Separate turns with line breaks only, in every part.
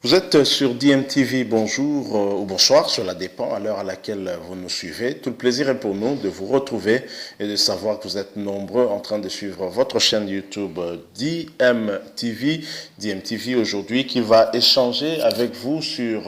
Vous êtes sur DMTV, bonjour ou bonsoir, cela dépend à l'heure à laquelle vous nous suivez. Tout le plaisir est pour nous de vous retrouver et de savoir que vous êtes nombreux en train de suivre votre chaîne YouTube DMTV. DMTV aujourd'hui qui va échanger avec vous sur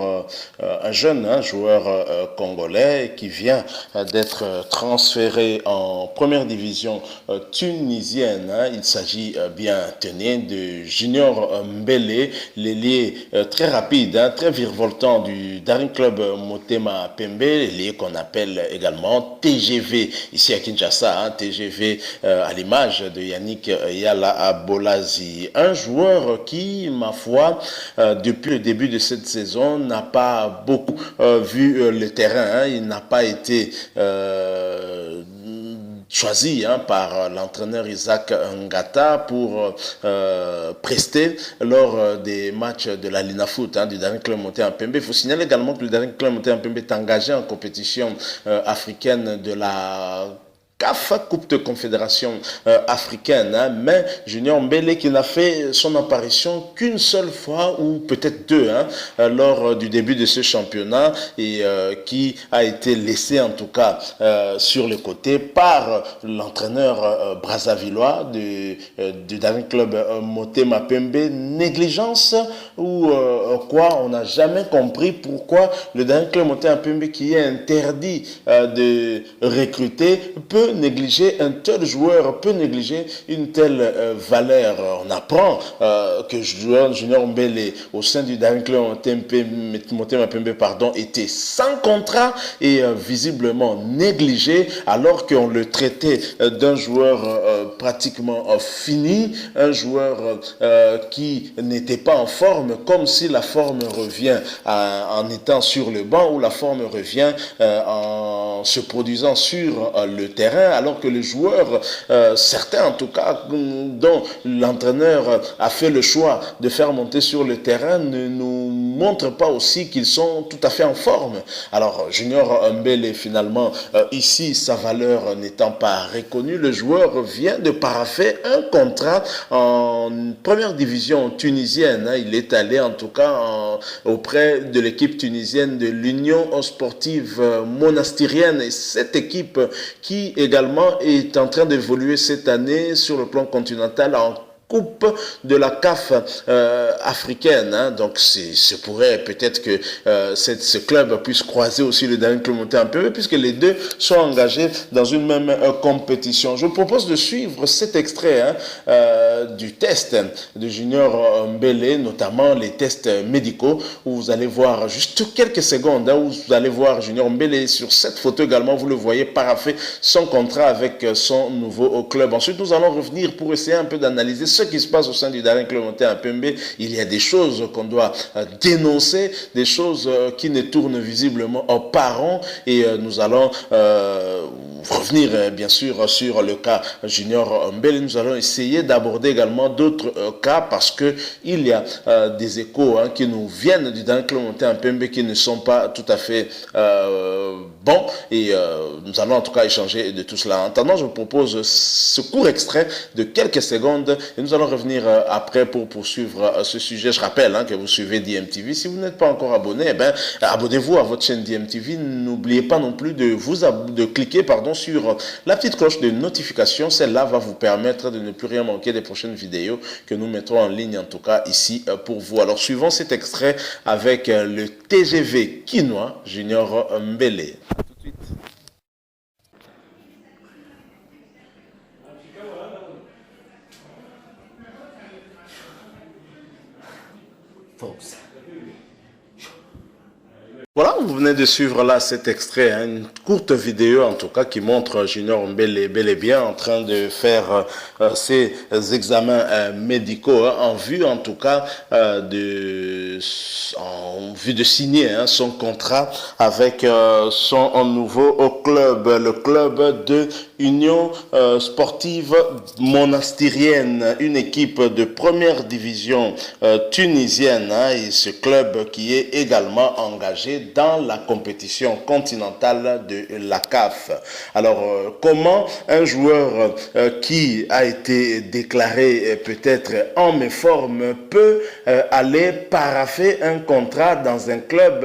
un jeune joueur congolais qui vient d'être transféré en première division tunisienne. Il s'agit bien tenu de Junior Mbele, l'ailier très rapide, très virevoltant du Daring Club Motema Pembe, l'ailier qu'on appelle également TGV ici à Kinshasa, TGV à l'image de Yannick Yala Bolazi. Un joueur qui, ma foi, depuis le début de cette saison, n'a pas beaucoup vu le terrain. Il n'a pas été choisi par l'entraîneur Isaac Ngata pour prester lors des matchs de la Lina Foot du Daring Club Motema Pembe. Il faut signaler également que le Daring Club Motema Pembe est engagé en compétition africaine de la CAF, Coupe de Confédération africaine, mais Junior Mbele qui n'a fait son apparition qu'une seule fois ou peut-être deux lors du début de ce championnat et qui a été laissé en tout cas sur le côté par l'entraîneur brazzavillois du Daring Club Motema Pembe. Négligence ou quoi, on n'a jamais compris pourquoi le Daring Club Motema Pembe qui est interdit de recruter peut négliger un tel joueur, peut négliger une telle valeur. On apprend que Junior Mbele au sein du Daring Club Motema Pembe était sans contrat et visiblement négligé alors qu'on le traitait d'un joueur pratiquement fini, un joueur qui n'était pas en forme, comme si la forme revient en étant sur le banc ou la forme revient en se produisant sur le terrain, alors que les joueurs, certains en tout cas, dont l'entraîneur a fait le choix de faire monter sur le terrain, ne nous montrent pas aussi qu'ils sont tout à fait en forme. Alors, Junior Mbele, finalement, ici, sa valeur n'étant pas reconnue, le joueur vient de paraffer un contrat en première division tunisienne. Il est allé en tout cas auprès de l'équipe tunisienne de l'Union sportive monastirienne, et cette équipe qui également est en train d'évoluer cette année sur le plan continental en Coupe de la CAF africaine. Donc, ce pourrait peut-être que ce club puisse croiser aussi le Daring Club Motema Pembe, puisque les deux sont engagés dans une même compétition. Je vous propose de suivre cet extrait du test de Junior Mbele, notamment les tests médicaux, où vous allez voir juste quelques secondes, où vous allez voir Junior Mbele sur cette photo également, vous le voyez paraffer son contrat avec son nouveau club. Ensuite, nous allons revenir pour essayer un peu d'analyser ce qui se passe au sein du Daring Club Motema Pembe. Il y a des choses qu'on doit dénoncer, des choses qui ne tournent visiblement pas rond, et nous allons revenir bien sûr sur le cas Junior Mbele. Nous allons essayer d'aborder également d'autres cas parce que il y a des échos qui nous viennent du Daring Club Motema Pembe qui ne sont pas tout à fait bons, et nous allons en tout cas échanger de tout cela. En attendant, je vous propose ce court extrait de quelques secondes et nous allons revenir après pour poursuivre ce sujet. Je rappelle que vous suivez DMTV. Si vous n'êtes pas encore abonné, abonnez-vous à votre chaîne DMTV. N'oubliez pas non plus de cliquer sur la petite cloche de notification. Celle-là va vous permettre de ne plus rien manquer des prochaines vidéos que nous mettrons en ligne, en tout cas ici pour vous. Alors, suivons cet extrait avec le TGV Kinois Junior Mbele. Folks. Voilà, vous venez de suivre là cet extrait, une courte vidéo en tout cas qui montre Junior Mbele bel et bien en train de faire ses examens médicaux en vue en tout cas de signer son contrat avec son nouveau club, le club de Union sportive monastirienne, une équipe de première division tunisienne, et ce club qui est également engagé dans dans la compétition continentale de la CAF. Alors, comment un joueur qui a été déclaré peut-être en méforme peut aller paraffer un contrat dans un club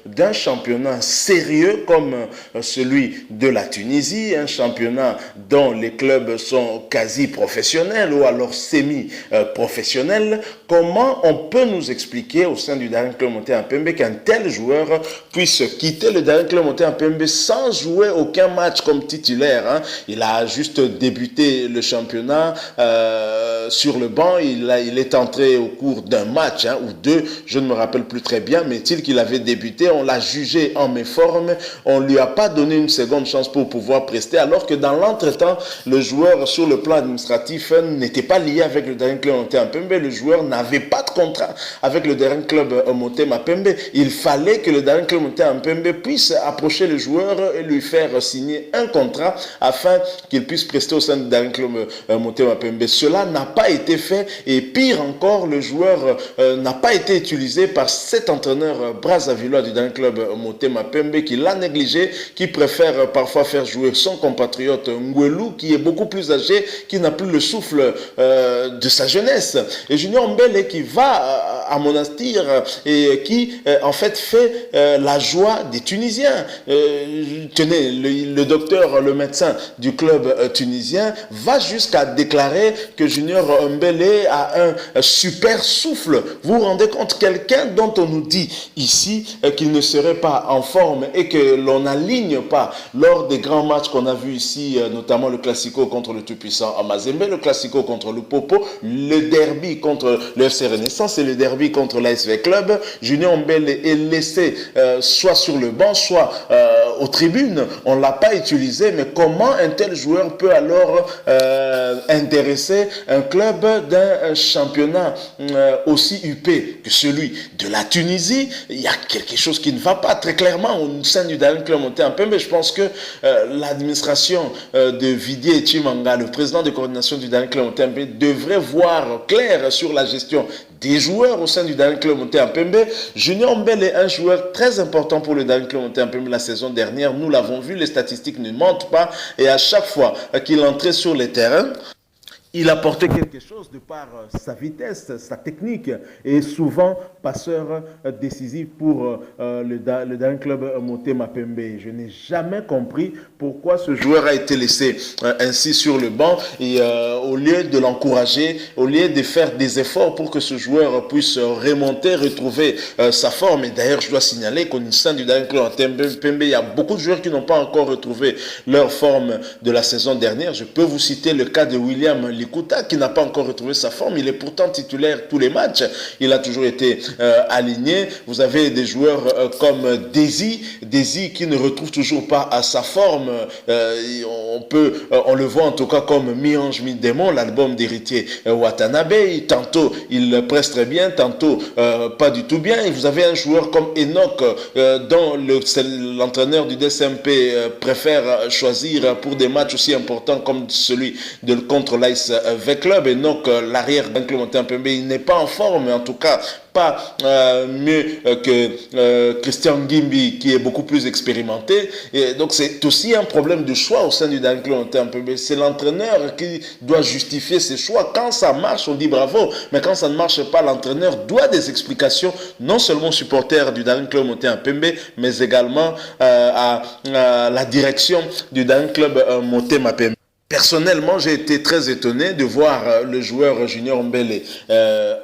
d'un championnat sérieux comme celui de la Tunisie, un championnat dont les clubs sont quasi professionnels ou alors semi-professionnels? Comment on peut nous expliquer au sein du Daring Club Motema-Pembe qu'un tel joueur puisse quitter le Daring Club Motema-Pembe sans jouer aucun match comme titulaire, hein? Il a juste débuté le championnat sur le banc, il est entré au cours d'un match ou deux, je ne me rappelle plus très bien, mais est-il qu'il avait débuté, on l'a jugé en méforme, on ne lui a pas donné une seconde chance pour pouvoir prester, alors que dans l'entretemps, le joueur sur le plan administratif n'était pas lié avec le Daring Club Motema-Pembe, le joueur n'avait pas de contrat avec le Daring Club Motema-Pembe. Il fallait que le Daring Club Motema-Pembe puisse approcher le joueur et lui faire signer un contrat afin qu'il puisse prester au sein du Daring Club Motema-Pembe. Cela n'a pas été fait et pire encore, le joueur n'a pas été utilisé par cet entraîneur brazzavillois du Daring Club Motema-Pembe qui l'a négligé, qui préfère parfois faire jouer son compatriote Ngwelou qui est beaucoup plus âgé, qui n'a plus le souffle de sa jeunesse. Et Junior Mbele qui va à Monastir et qui en fait fait la joie des Tunisiens. Tenez, le docteur, le médecin du club tunisien va jusqu'à déclarer que Junior Mbele a un super souffle. Vous vous rendez compte, quelqu'un dont on nous dit ici qu'il ne serait pas en forme et que l'on n'aligne pas lors des grands matchs qu'on a vus ici, notamment le Classico contre le tout-puissant Amazembe, le Classico contre le Popo, le derby contre le FC Renaissance et le derby contre l'ASV Club. Junior Mbele est laissé soit sur le banc, soit aux tribunes. On ne l'a pas utilisé, mais comment un tel joueur peut alors intéresser un club d'un championnat aussi huppé que celui de la Tunisie? Il y a quelque chose qui ne va pas très clairement au sein du Daring Club Motema-Pembe. Je pense que l'administration de Vidier Chimanga, le président de coordination du Daring Club Motema-Pembe, devrait voir clair sur la gestion des joueurs au sein du Daring Club Motema-Pembe. Junior Mbele est un joueur très important pour le Daring Club Motema-Pembe la saison dernière. Nous l'avons vu, les statistiques ne mentent pas. Et à chaque fois qu'il entrait sur les terrains, il apportait quelque chose de par sa vitesse, sa technique et souvent passeur décisif pour le Daring Club Motema-Pembe. Je n'ai jamais compris pourquoi ce joueur a été laissé ainsi sur le banc et au lieu de l'encourager, au lieu de faire des efforts pour que ce joueur puisse remonter, retrouver sa forme. Et d'ailleurs, je dois signaler qu'au sein du Daring Club Motema-Pembe, il y a beaucoup de joueurs qui n'ont pas encore retrouvé leur forme de la saison dernière. Je peux vous citer le cas de William Likuta qui n'a pas encore retrouvé sa forme. Il est pourtant titulaire tous les matchs. Il a toujours été aligné. Vous avez des joueurs comme Desi qui ne retrouve toujours pas à sa forme. On le voit en tout cas comme Mi-Ange Mi-Démon, l'album d'Héritier Watanabe. Tantôt il presse très bien, tantôt pas du tout bien. Et vous avez un joueur comme Enoch dont l'entraîneur du DSMP préfère choisir pour des matchs aussi importants comme celui contre l'AS Club. Et donc l'arrière d'un club Motema-Pembe, il n'est pas en forme, en tout cas pas mieux que Christian Gimbi qui est beaucoup plus expérimenté. Et donc c'est aussi un problème de choix au sein du Daring Club Motema-Pembe. C'est l'entraîneur qui doit justifier ses choix. Quand ça marche, on dit bravo, mais quand ça ne marche pas, l'entraîneur doit des explications, non seulement aux supporters du Daring Club Motema-Pembe, mais également à la direction du Daring Club Motema-Pembe. Personnellement, j'ai été très étonné de voir le joueur Junior Mbele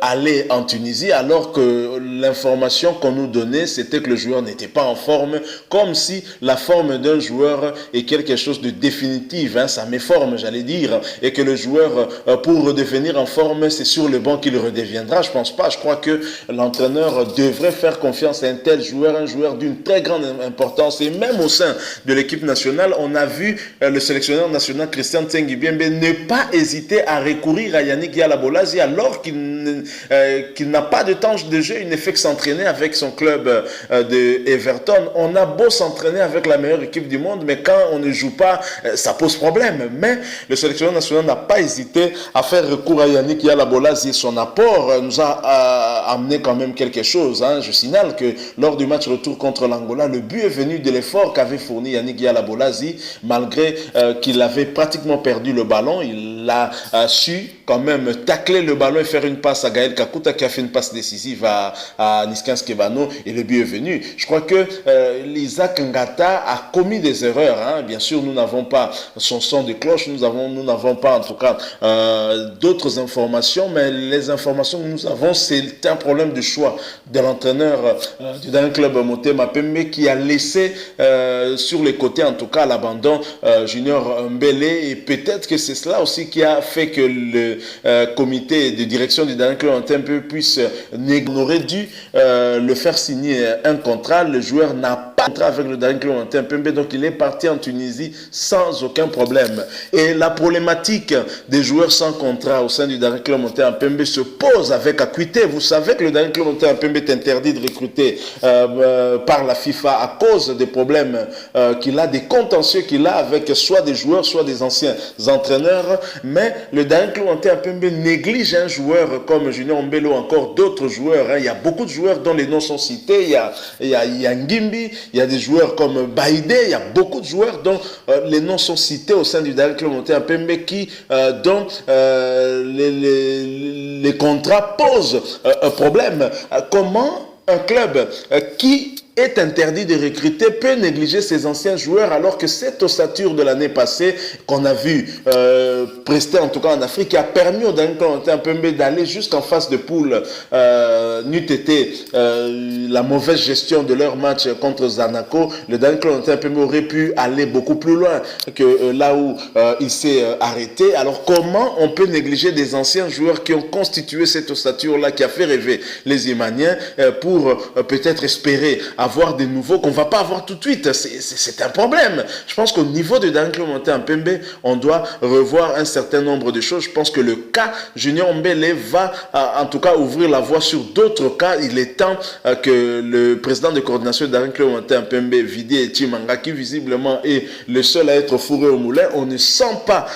aller en Tunisie alors que l'information qu'on nous donnait, c'était que le joueur n'était pas en forme, comme si la forme d'un joueur est quelque chose de définitif, ça méforme, j'allais dire, et que le joueur, pour redevenir en forme, c'est sur le banc qu'il redeviendra. Je pense pas, je crois que l'entraîneur devrait faire confiance à un tel joueur, un joueur d'une très grande importance, et même au sein de l'équipe nationale, on a vu le sélectionneur national Christian Christian Tsengi Biembe ne pas hésiter à recourir à Yannick Yala-Bolazi alors qu'il n'a pas de temps de jeu, il ne fait que s'entraîner avec son club de Everton. On a beau s'entraîner avec la meilleure équipe du monde, mais quand on ne joue pas, ça pose problème. Mais le sélectionneur national n'a pas hésité à faire recours à Yannick Yala-Bolazi. Son apport nous a amené quand même quelque chose. Je signale que lors du match retour contre l'Angola, le but est venu de l'effort qu'avait fourni Yannick Yala-Bolazi, malgré qu'il avait pratiquement perdu le ballon. Il a su quand même tacler le ballon et faire une passe à Gaël Kakuta qui a fait une passe décisive à Niskan Skebano et le but est venu. Je crois que Isaac Ngata a commis des erreurs. Bien sûr, nous n'avons pas son son de cloche, nous n'avons pas en tout cas d'autres informations, mais les informations que nous avons, c'est un problème de choix de l'entraîneur du dernier club Motema Pembe qui a laissé sur les côtés en tout cas l'abandon Junior Mbele, et peut-être que c'est cela aussi qui a fait que le comité de direction du dernier club Motema puisse négocier. On aurait dû le faire signer un contrat. Le joueur n'a pas de contrat avec le dernier club Motema Pembe, donc il est parti en Tunisie sans aucun problème. Et la problématique des joueurs sans contrat au sein du dernier club Motema Pembe se pose avec acuité. Vous savez que le dernier club Motema Pembe est interdit de recruter par la FIFA à cause des problèmes qu'il a, des contentieux qu'il a avec soit des joueurs, soit des anciens entraîneurs. Mais le dernier club Motema Pembe néglige un joueur comme Junior Mbelo, encore d'autres joueurs. Il y a beaucoup de joueurs dont les noms sont cités. Il y a Ngimbi, il y a des joueurs comme Baïdé, il y a beaucoup de joueurs dont les noms sont cités au sein du dernier club Motema Pembe dont les contrats posent un problème. Comment un club qui est interdit de recruter peut négliger ses anciens joueurs alors que cette ossature de l'année passée qu'on a vu prester en tout cas en Afrique, qui a permis au dernier club Motema Pembe d'aller jusqu'en phase de poule, n'eût été la mauvaise gestion de leur match contre Zanaco, le dernier club Motema Pembe aurait pu aller beaucoup plus loin que là où il s'est arrêté. Alors comment on peut négliger des anciens joueurs qui ont constitué cette ossature-là, qui a fait rêver les Imaniens, pour peut-être espérer avoir des nouveaux qu'on ne va pas avoir tout de suite? C'est un problème. Je pense qu'au niveau de dernier club Motema Pembe, on doit revoir un certain nombre de choses. Je pense que le cas Junior Mbele va en tout cas ouvrir la voie sur d'autres cas. Il est temps que le président de coordination de dernier club Motema Pembe, Vidi Etimanga, qui visiblement est le seul à être fourré au moulin, on ne sent pas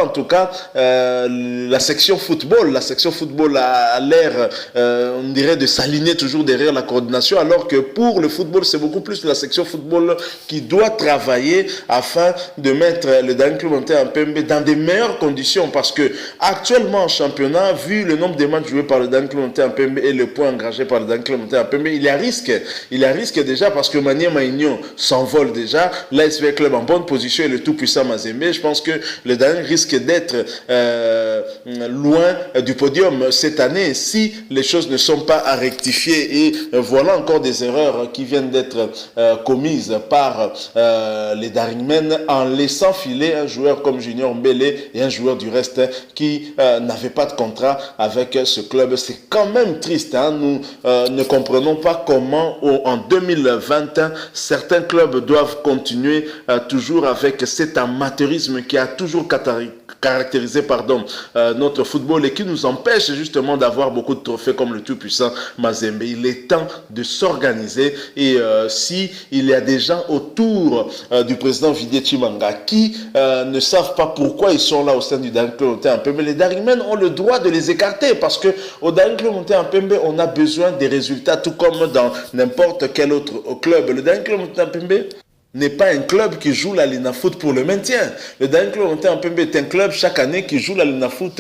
en tout cas la section football. La section football a l'air, on dirait, de s'aligner toujours derrière la coordination, alors que pour le football, c'est beaucoup plus la section football qui doit travailler afin de mettre le dernier club Motema Pembe dans des meilleures conditions, parce que actuellement en championnat, vu le nombre de matchs joués par le dernier club Motema Pembe et le point engagé par le dernier club Motema Pembe, il y a risque déjà, parce que Maniema Union s'envole déjà, l'ASV Club en bonne position et le tout puissant Mazembe. Je pense que le dernier risque d'être loin du podium cette année si les choses ne sont pas à rectifier. Et voilà encore des erreurs qui viennent d'être commises par les Daringmen en laissant filer un joueur comme Junior Mbele et un joueur du reste qui n'avait pas de contrat avec ce club. C'est quand même triste. Nous ne comprenons pas comment en 2020 certains clubs doivent continuer toujours avec cet amateurisme qui a toujours caractérisé notre football et qui nous empêche justement d'avoir beaucoup de trophées comme le tout-puissant Mazembe. Il est temps de s'organiser et si il y a des gens autour du président Vidi Etimanga qui ne savent pas pourquoi ils sont là au sein du dernier club Motema Pembe, les Daringmen ont le droit de les écarter, parce que au dernier club Motema Pembe, on a besoin des résultats tout comme dans n'importe quel autre club. Le dernier club Motema Pembe n'est pas un club qui joue la Linafoot pour le maintien. Le dernier club Motema Pembe est un club chaque année qui joue la Linafoot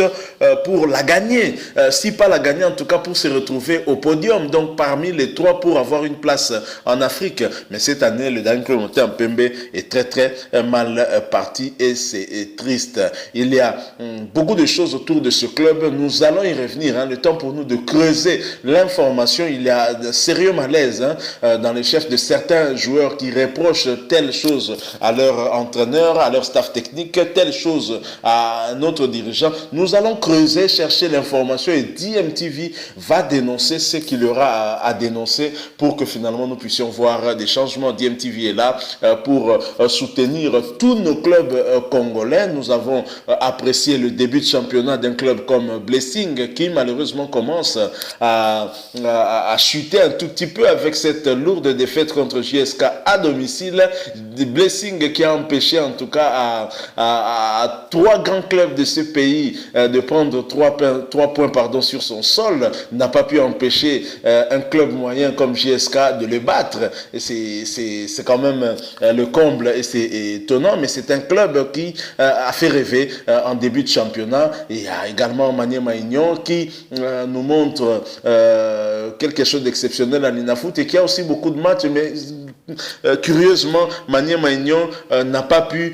pour la gagner. Si pas la gagner, en tout cas pour se retrouver au podium. Donc parmi les trois pour avoir une place en Afrique. Mais cette année, le dernier club Motema Pembe est très très mal parti et c'est triste. Il y a beaucoup de choses autour de ce club. Nous allons y revenir. Le temps pour nous de creuser l'information. Il y a de sérieux malaise dans les chefs de certains joueurs qui reprochent telle chose à leur entraîneur, à leur staff technique, telle chose à notre dirigeant. Nous allons creuser, chercher l'information et DMTV va dénoncer ce qu'il y aura à dénoncer pour que finalement nous puissions voir des changements. DMTV est là pour soutenir tous nos clubs congolais. Nous avons apprécié le début de championnat d'un club comme Blessing qui malheureusement commence à chuter un tout petit peu avec cette lourde défaite contre JSK à domicile. Blessing qui a empêché en tout cas à trois grands clubs de ce pays de prendre 3 points sur son sol, n'a pas pu empêcher un club moyen comme JSK de le battre. C'est quand même le comble et c'est étonnant, mais c'est un club qui a fait rêver en début de championnat. Et il y a également Maniema Union qui nous montre quelque chose d'exceptionnel à l'INAFOOT et qui a aussi beaucoup de matchs, mais curieusement, Maniema Union n'a pas pu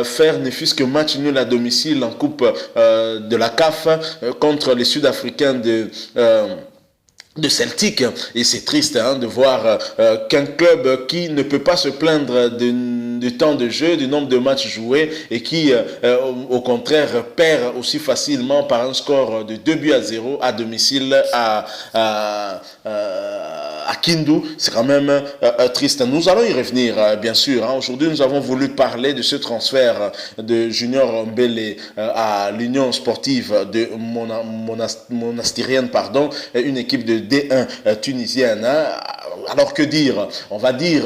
faire ne fût-ce que match nul à domicile en Coupe de la CAF contre les Sud-Africains de Celtic. Et c'est triste de voir qu'un club qui ne peut pas se plaindre du temps de jeu, du nombre de matchs joués et qui au contraire perd aussi facilement par un score de 2-0 à domicile à Kindu. C'est quand même triste. Nous allons y revenir bien sûr. Aujourd'hui nous avons voulu parler de ce transfert de Junior Mbele à l'Union sportive de Monastirienne, une équipe de D1 tunisienne. Alors que dire? On va dire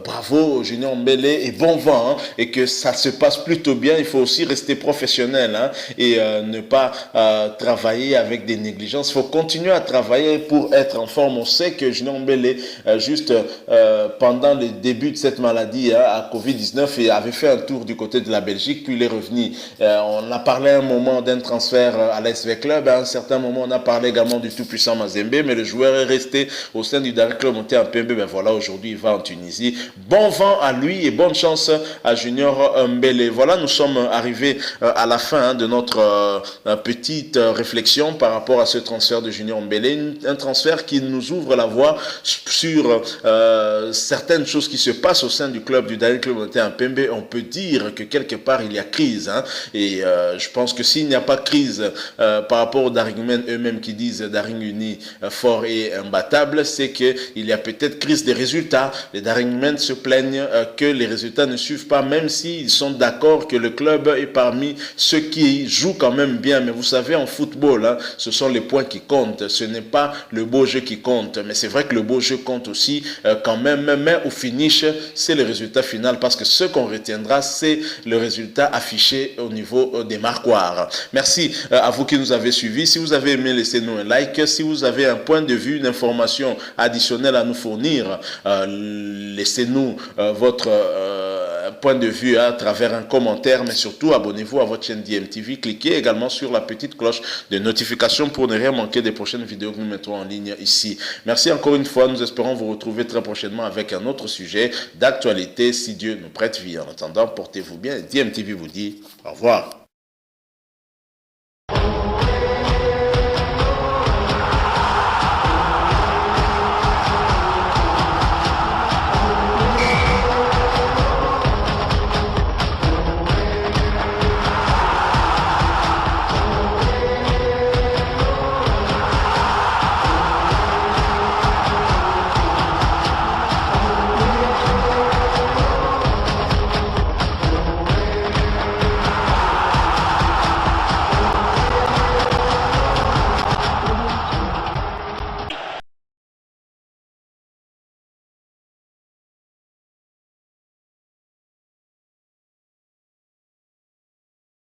bravo Junior Mbele et bon vent et que ça se passe plutôt bien. Il faut aussi rester professionnel et ne pas travailler avec des négligences. Il faut continuer à travailler pour être en forme. On sait que Junior Mbele juste pendant le début de cette maladie à Covid-19 avait fait un tour du côté de la Belgique puis il est revenu. On a parlé à un moment d'un transfert à l'SV Club. À un certain moment on a parlé également du tout-puissant Mazembe, mais le joueur est resté au sein du Daring Club monté en PMB. Ben voilà, aujourd'hui il va en Tunisie. Bon vent à lui et bonne chance à Junior Mbele. Voilà, nous sommes arrivés à la fin de notre petite réflexion par rapport à ce transfert de Junior Mbele. Un transfert qui nous ouvre la voie sur certaines choses qui se passent au sein du club du Daring Club monté en PMB. On peut dire que quelque part il y a crise et je pense que s'il n'y a pas crise par rapport aux Daringmen eux-mêmes qui disent Daring uni fort et imbattable, c'est qu'il y a peut-être crise des résultats. Les Daringmen se plaignent que les résultats ne suivent pas, même s'ils sont d'accord que le club est parmi ceux qui jouent quand même bien. Mais vous savez, en football, ce sont les points qui comptent. Ce n'est pas le beau jeu qui compte. Mais c'est vrai que le beau jeu compte aussi quand même. Mais au finish, c'est le résultat final parce que ce qu'on retiendra, c'est le résultat affiché au niveau des marquoirs. Merci à vous qui nous avez suivis. Si vous avez aimé, laissez-nous un like. Si vous avez un point de vue, une information additionnelle à nous fournir, laissez-nous votre point de vue à travers un commentaire, mais surtout abonnez-vous à votre chaîne DMTV, cliquez également sur la petite cloche de notification pour ne rien manquer des prochaines vidéos que nous mettrons en ligne ici. Merci encore une fois, nous espérons vous retrouver très prochainement avec un autre sujet d'actualité si Dieu nous prête vie. En attendant, portez-vous bien et DMTV vous dit au revoir.